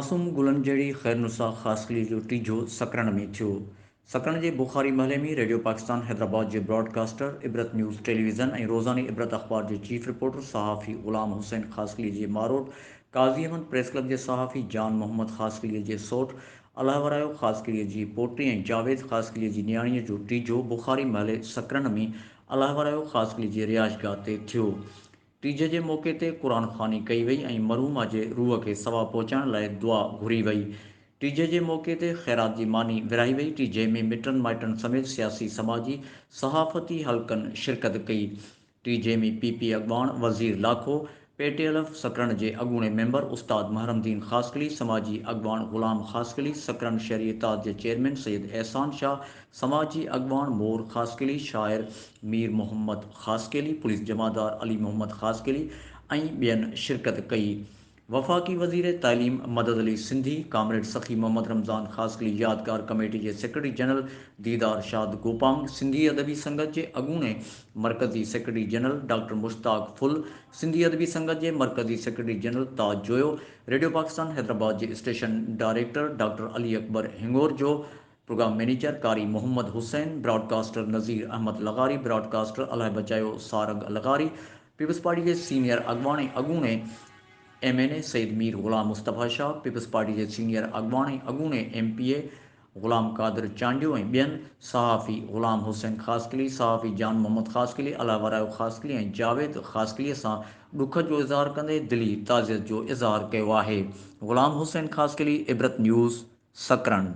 मासूम गुलनि जहिड़ी ख़ैरनुसा ख़ासकली जो टीजो सकरण में थियो। सकरण जे बुखारी महले में रेडियो पाकिस्तान हैदराबाद जे ब्रॉडकास्टर, इबरत न्यूज़ टेलीविज़न ऐं रोज़ानी इबरत अख़बार जे चीफ रिपोर्टर सहाफ़ी ग़ुलाम हुसैन ख़ासकली जे मारोट, काज़ी अहमद प्रेस क्लब जे सहाफ़ी जान मोहम्मद ख़ासकली जे सोट, अलाहवरायो ख़ासकली जी पोटी ऐं जावेद ख़ासकली जी नियाणीअ जो टीजो बुखारी महले सकरण में अलाहवरायो ख़ासकली जी रिहाइशगाह ते थियो। टीजे जे मौक़े ते क़ुरान ख़्वानी कई वई ऐं मरहूमा जे रूह खे सवाबु पहुचाइण लाइ दुआ घुरी वई। टीजे जे मौक़े ते ख़ैरात जी मानी विरहाई वई। टीजे में मिटनि माइटनि समेत सियासी, समाजी, सहाफ़ती हल्कनि शिरकत कई। टीजे में पीपी अॻवान वज़ीर लाखो, पेटीएलएफ सकरण जे अॻूणे मेंबर उस्ताद महरमदीन ख़ासकली, समाजी अॻवान ग़ुलाम ख़ासकली, सकरण शहरी इत्तेहाद जे चेयरमैन सैयद एहसान शाह, समाजी अॻवान मोर ख़ासकली, शाइर मीर मोहम्मद ख़ासकली, पुलिस जमादार अली मोहम्मद ख़ासकली ऐं ॿियनि शिरकत कई। वफ़ाक़ी वज़ीर तालीम मदद अली सिंधी, कामरेड सख़ी मोहम्मद रमज़ान ख़ासकली, यादगार कमेटी जे सेक्रेटरी जनरल दीदार शाद गोपांग, सिंधी अदबी संगत जे अॻूणे मरकज़ी secretary general doctor Mushtaq Phul, Sindhi Adabi Sangat जे मरकज़ी secretary general Taj Joyo, radio Pakistan Hyderabad जे station director doctor Ali Akbar Hingor जो, program manager Qari Mohammad Hussain, broadcaster Nazir Ahmed Lagari, broadcaster Allah Bachayo Sarang Lagari, Peoples Party के सीनियर अॻवान अॻूणे MNA सईद मीर ग़ुलाम मुस्तफ़ा शाह, पीपल्स पार्टी के सीनियर अॻवान अॻूणे MPA ग़ुलाम कादिर चांडियो ऐं ॿियनि, सहाफ़ी ग़ुलाम हुसैन ख़ासकली, सहाफ़ी जान मोहम्मद ख़ासकली, अलाहवरायो ख़ासकली ऐं जावेद ख़ासकलीअ सां ॾुख जो इज़हार कंदे दिली ताज़ियत जो इज़हार कयो आहे। ग़ुलाम हुसैन ख़ासकली, इबरत न्यूज़, सकरण।